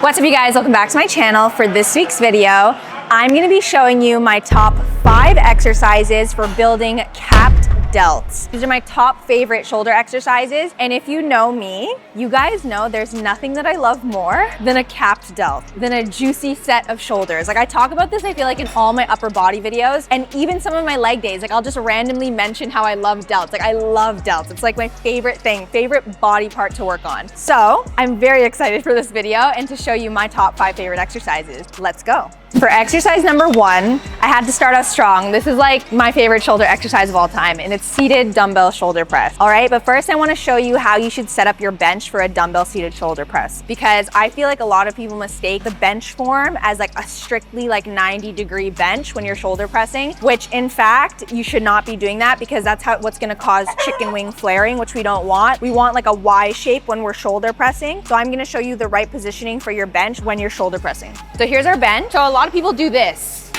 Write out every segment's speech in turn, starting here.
What's up, you guys? Welcome back to my channel. For this week's video, I'm going to be showing you my top 5 exercises for building capped delts. These are my top favorite shoulder exercises, and if you know me, you guys know there's nothing that I love more than a capped delt, than a juicy set of shoulders. Like, I talk about this, I feel like, in all my upper body videos, and even some of my leg days. Like, I'll just randomly mention how I love delts. Like, I love delts. It's like my favorite thing, favorite body part to work on. So I'm very excited for this video and to show you my top 5 favorite exercises. Let's go. For exercise number 1, I had to start off strong. This is like my favorite shoulder exercise of all time, and it's seated dumbbell shoulder press. All right, but first I want to show you how you should set up your bench for a dumbbell seated shoulder press, because I feel like a lot of people mistake the bench form as like a strictly like 90-degree bench when you're shoulder pressing, which in fact you should not be doing that, because that's what's going to cause chicken wing flaring, which we don't want. We want like a Y shape when we're shoulder pressing. So I'm going to show you the right positioning for your bench when you're shoulder pressing. So here's our bench. So a lot of people do this,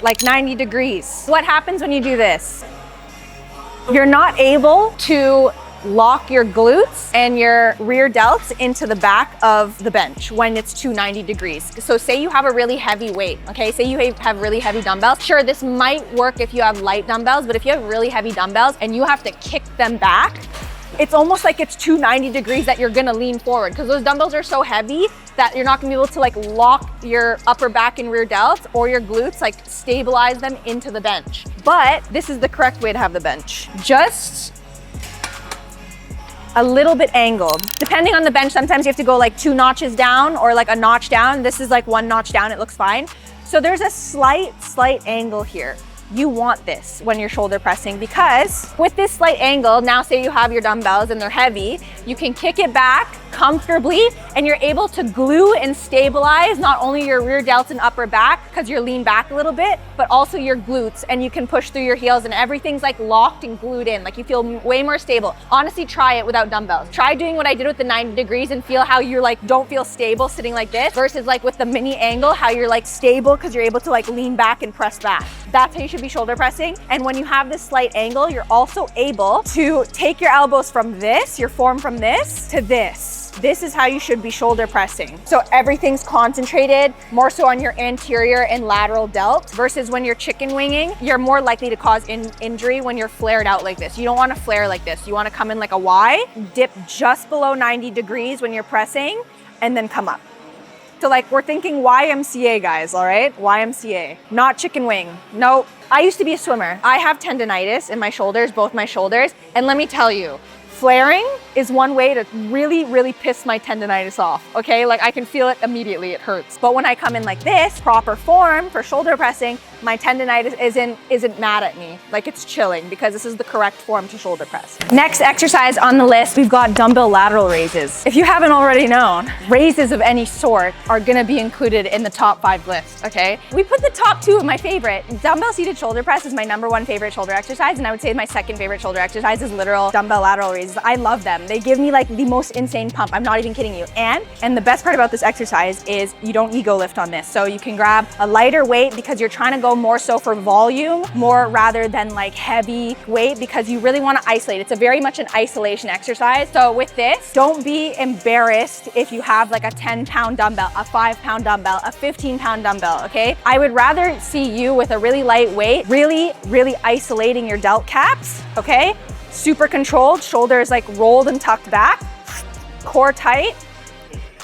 like 90 degrees. What happens when you do this? You're not able to lock your glutes and your rear delts into the back of the bench when it's 290 degrees. So say you have a really heavy weight, okay? Say you have really heavy dumbbells. Sure, this might work if you have light dumbbells, but if you have really heavy dumbbells and you have to kick them back, it's almost like it's 290 degrees that you're gonna lean forward, because those dumbbells are so heavy that you're not gonna be able to like lock your upper back and rear delts or your glutes, like stabilize them into the bench. But this is the correct way to have the bench. Just a little bit angled. Depending on the bench, sometimes you have to go like 2 notches down or like a notch down. This is like 1 notch down, it looks fine. So there's a slight angle here. You want this when you're shoulder pressing, because with this slight angle, now say you have your dumbbells and they're heavy, you can kick it back comfortably and you're able to glue and stabilize not only your rear delts and upper back, because you're lean back a little bit, but also your glutes, and you can push through your heels and everything's like locked and glued in. Like, you feel way more stable. Honestly, try it without dumbbells. Try doing what I did with the 90 degrees and feel how you're like, don't feel stable sitting like this, versus like with the mini angle, how you're like stable because you're able to like lean back and press back. That's how you should be shoulder pressing. And when you have this slight angle, you're also able to take your elbows from this, your form from this to this. This is how you should be shoulder pressing. So everything's concentrated more so on your anterior and lateral delt, versus when you're chicken winging, you're more likely to cause injury when you're flared out like this. You don't want to flare like this. You want to come in like a Y, dip just below 90 degrees when you're pressing, and then come up. So like, we're thinking YMCA, guys, all right? YMCA, not chicken wing. Nope. I used to be a swimmer. I have tendonitis in my shoulders, both my shoulders. And let me tell you, flaring is one way to really piss my tendonitis off, okay? Like, I can feel it immediately, it hurts. But when I come in like this, proper form for shoulder pressing, my tendonitis isn't mad at me. Like, it's chilling, because this is the correct form to shoulder press. Next exercise on the list, we've got dumbbell lateral raises. If you haven't already known, raises of any sort are gonna be included in the top 5 list, okay? We put the top 2 of my favorite. Dumbbell seated shoulder press is my #1 favorite shoulder exercise, and I would say my 2nd favorite shoulder exercise is literal dumbbell lateral raises. I love them. They give me like the most insane pump. I'm not even kidding you. And the best part about this exercise is you don't ego lift on this. So you can grab a lighter weight, because you're trying to go more so for volume, more rather than like heavy weight, because you really want to isolate. It's a very much an isolation exercise. So with this, don't be embarrassed if you have like a 10-pound dumbbell, a 5-pound dumbbell, a 15-pound dumbbell, okay? I would rather see you with a really light weight, really isolating your delt caps, okay? Super controlled, shoulders like rolled and tucked back, core tight,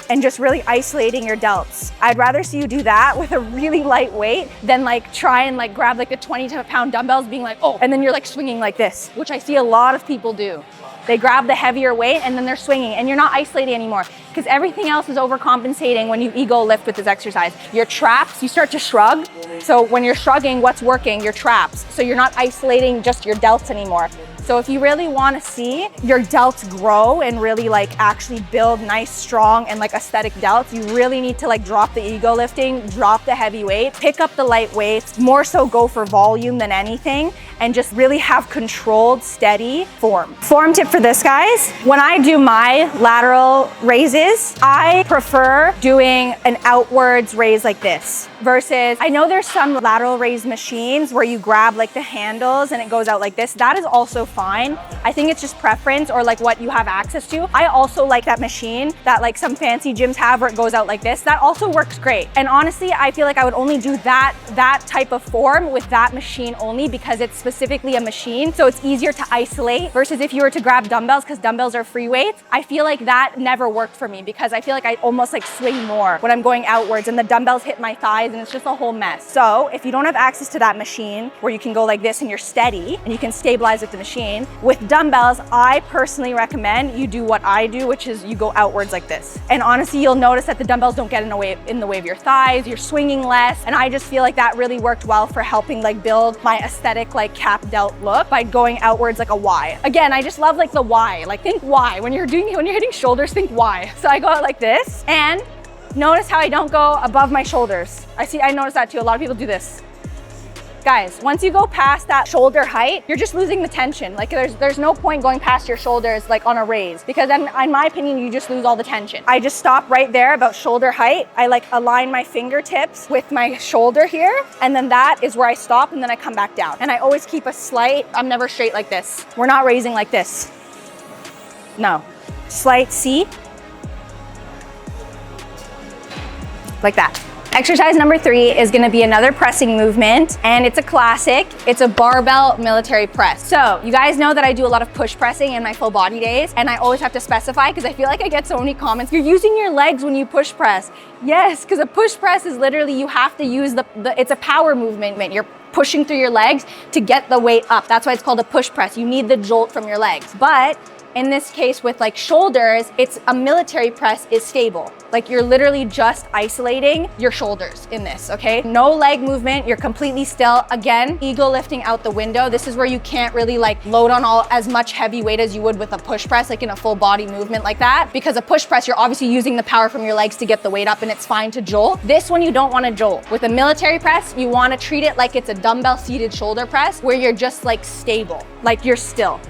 and just really isolating your delts. I'd rather see you do that with a really light weight than like try and like grab like the 20-pound dumbbells being like, oh, and then you're like swinging like this, which I see a lot of people do. They grab the heavier weight and then they're swinging, and you're not isolating anymore, because everything else is overcompensating when you ego lift with this exercise. Your traps, you start to shrug. So when you're shrugging, what's working? Your traps. So you're not isolating just your delts anymore. So if you really want to see your delts grow and really like actually build nice, strong, and like aesthetic delts, you really need to like drop the ego lifting, drop the heavy weight, pick up the light weights, more so go for volume than anything, and just really have controlled, steady form. Form tip for this, guys. When I do my lateral raises, I prefer doing an outwards raise like this. versus I know there's some lateral raise machines where you grab like the handles and it goes out like this. That is also fine. I think it's just preference or like what you have access to. I also like that machine that like some fancy gyms have where it goes out like this. That also works great. And honestly, I feel like I would only do that type of form with that machine only because it's specifically a machine. So it's easier to isolate versus if you were to grab dumbbells, because dumbbells are free weights. I feel like that never worked for me because I feel like I almost like swing more when I'm going outwards and the dumbbells hit my thighs and it's just a whole mess. So if you don't have access to that machine where you can go like this and you're steady and you can stabilize with the machine, with dumbbells, I personally recommend you do what I do, which is you go outwards like this. And honestly, you'll notice that the dumbbells don't get in the way of your thighs, you're swinging less. And I just feel like that really worked well for helping like build my aesthetic like cap delt look by going outwards like a Y. Again, I just love like the Y, like think Y. When you're hitting shoulders, think Y. So I go out like this and notice how I don't go above my shoulders. I notice that too. A lot of people do this. Guys, once you go past that shoulder height, you're just losing the tension. Like there's no point going past your shoulders like on a raise because then in my opinion, you just lose all the tension. I just stop right there about shoulder height. I like align my fingertips with my shoulder here. And then that is where I stop and then I come back down. And I always keep a slight, I'm never straight like this. We're not raising like this. No, slight C. Like that. Exercise number 3 is gonna be another pressing movement, and it's a classic. It's a barbell military press. So you guys know that I do a lot of push pressing in my full body days, and I always have to specify because I feel like I get so many comments. You're using your legs when you push press. Yes, because a push press is literally, you have to use it's a power movement. You're pushing through your legs to get the weight up. That's why it's called a push press. You need the jolt from your legs. But in this case with like shoulders, it's a military press is stable. Like you're literally just isolating your shoulders in this, okay? No leg movement, you're completely still. Again, ego lifting out the window. This is where you can't really like load on as much heavy weight as you would with a push press, like in a full body movement like that. Because a push press, you're obviously using the power from your legs to get the weight up and it's fine to jolt. This one you don't wanna jolt. With a military press, you wanna treat it like it's a dumbbell seated shoulder press where you're just like stable, like you're still.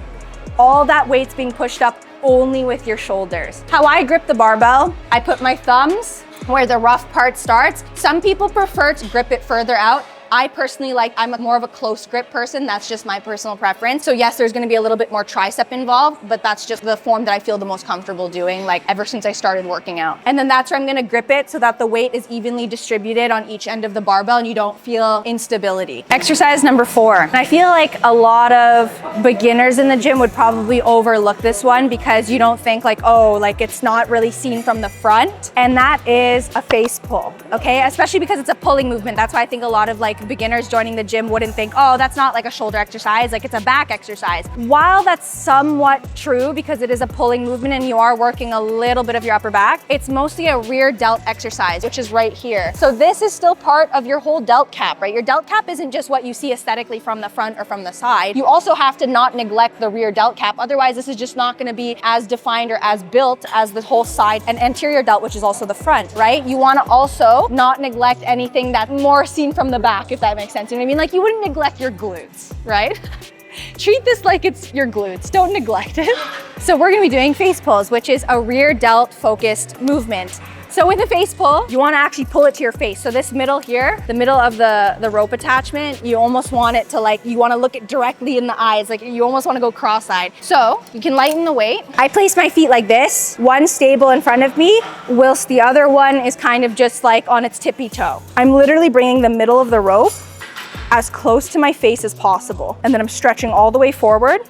All that weight's being pushed up only with your shoulders. How I grip the barbell, I put my thumbs where the rough part starts. Some people prefer to grip it further out. I personally I'm more of a close grip person. That's just my personal preference. So yes, there's gonna be a little bit more tricep involved, but that's just the form that I feel the most comfortable doing, like ever since I started working out. And then that's where I'm gonna grip it so that the weight is evenly distributed on each end of the barbell and you don't feel instability. Exercise number 4. And I feel like a lot of beginners in the gym would probably overlook this one because you don't think like, oh, like it's not really seen from the front. And that is a face pull, okay? Especially because it's a pulling movement. That's why I think a lot of like beginners joining the gym wouldn't think, oh, that's not like a shoulder exercise, like it's a back exercise. While that's somewhat true because it is a pulling movement and you are working a little bit of your upper back, it's mostly a rear delt exercise, which is right here. So this is still part of your whole delt cap, right? Your delt cap isn't just what you see aesthetically from the front or from the side. You also have to not neglect the rear delt cap. Otherwise, this is just not gonna be as defined or as built as the whole side and anterior delt, which is also the front, right? You wanna also not neglect anything that's more seen from the back, if that makes sense. You know what I mean? Like you wouldn't neglect your glutes, right? Treat this like it's your glutes. Don't neglect it. So we're gonna be doing face pulls, which is a rear delt focused movement. So with a face pull, you wanna actually pull it to your face. So this middle here, the middle of the rope attachment, you almost want it to like, you wanna look it directly in the eyes. Like you almost wanna go cross-eyed. So you can lighten the weight. I place my feet like this, one stable in front of me, whilst the other one is kind of just like on its tippy toe. I'm literally bringing the middle of the rope as close to my face as possible. And then I'm stretching all the way forward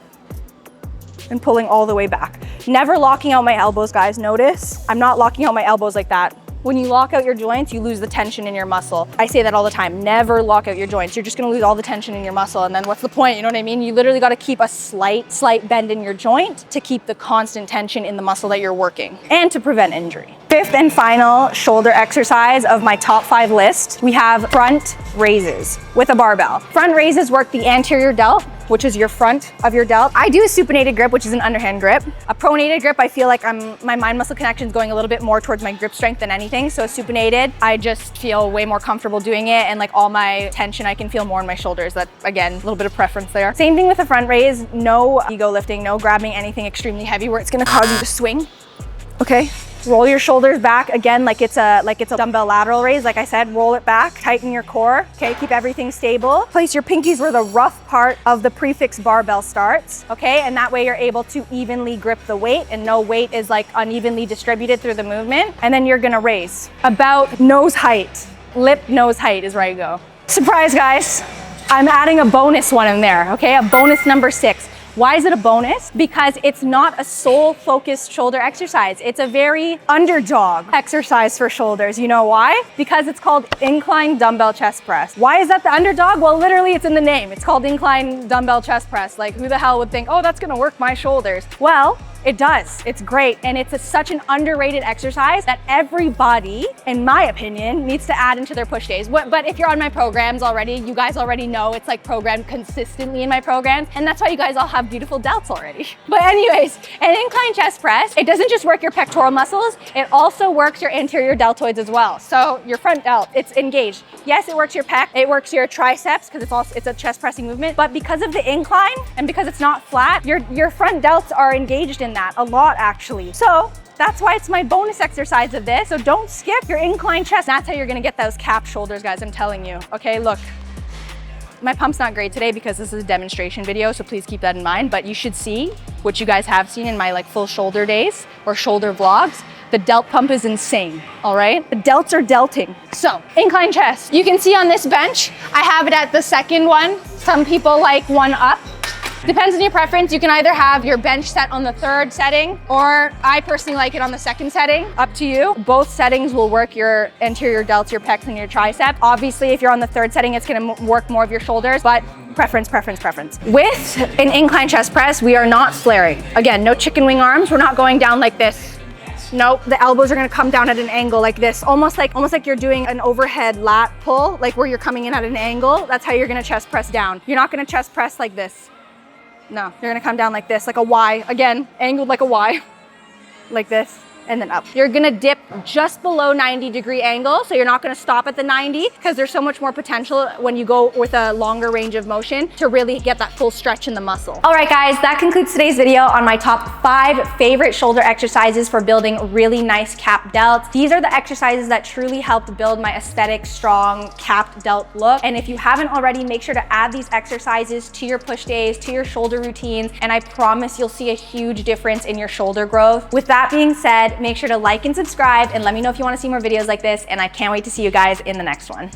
and pulling all the way back. Never locking out my elbows, guys. Notice, I'm not locking out my elbows like that. When you lock out your joints, you lose the tension in your muscle. I say that all the time, never lock out your joints. You're just gonna lose all the tension in your muscle and then what's the point, you know what I mean? You literally gotta keep a slight bend in your joint to keep the constant tension in the muscle that you're working and to prevent injury. 5th and final shoulder exercise of my top 5 list, we have front raises with a barbell. Front raises work the anterior delt, which is your front of your delt. I do a supinated grip, which is an underhand grip. A pronated grip, I feel like my mind muscle connection is going a little bit more towards my grip strength than anything. So supinated, I just feel way more comfortable doing it and like all my tension, I can feel more in my shoulders. That again, a little bit of preference there. Same thing with a front raise, no ego lifting, no grabbing anything extremely heavy where it's gonna cause you to swing, okay? Roll your shoulders back again like it's a dumbbell lateral raise. Like I said, roll it back, tighten your core, okay? Keep everything stable. Place your pinkies where the rough part of the prefix barbell starts, okay? And that way you're able to evenly grip the weight and no weight is like unevenly distributed through the movement. And then you're gonna raise about nose height. Lip nose height is where you go. Surprise, guys. I'm adding a bonus one in there, okay? A bonus number 6. Why is it a bonus? Because it's not a sole focused shoulder exercise. It's a very underdog exercise for shoulders. You know why? Because it's called incline dumbbell chest press. Why is that the underdog? Well, literally it's in the name. It's called incline dumbbell chest press. Like who the hell would think, oh, that's gonna work my shoulders? Well, it does. It's great. And it's such an underrated exercise that everybody, in my opinion, needs to add into their push days. But if you're on my programs already, you guys already know it's like programmed consistently in my programs. And that's why you guys all have beautiful delts already. But anyways, an incline chest press, it doesn't just work your pectoral muscles, it also works your anterior deltoids as well. So your front delt, it's engaged. Yes, it works your pec, it works your triceps because it's a chest pressing movement. But because of the incline and because it's not flat, your front delts are engaged in that a lot actually. So that's why it's my bonus exercise of this. So don't skip your incline chest. That's how you're gonna get those cap shoulders, guys, I'm telling you. Okay, look. My pump's not great today because this is a demonstration video, so please keep that in mind. But you should see what you guys have seen in my like full shoulder days or shoulder vlogs. The delt pump is insane, all right? The delts are delting. So, incline chest. You can see on this bench, I have it at the second one. Some people like one up. Depends on your preference. You can either have your bench set on the 3rd setting, or I personally like it on the 2nd setting. Up to you. Both settings will work your anterior delts, your pecs, and your tricep. Obviously, if you're on the 3rd setting, it's gonna work more of your shoulders, but preference. With an incline chest press, we are not flaring. Again, no chicken wing arms. We're not going down like this. Nope, the elbows are gonna come down at an angle like this, almost like you're doing an overhead lat pull, like where you're coming in at an angle. That's how you're gonna chest press down. You're not gonna chest press like this. No, you're gonna come down like this, like a Y. Again, angled like a Y, like this, and then up. You're gonna dip just below 90-degree angle, so you're not gonna stop at the 90 because there's so much more potential when you go with a longer range of motion to really get that full stretch in the muscle. All right, guys, that concludes today's video on my top 5 favorite shoulder exercises for building really nice cap delts. These are the exercises that truly helped build my aesthetic, strong, capped delt look. And if you haven't already, make sure to add these exercises to your push days, to your shoulder routines, and I promise you'll see a huge difference in your shoulder growth. With that being said, make sure to like and subscribe and let me know if you want to see more videos like this, and I can't wait to see you guys in the next one.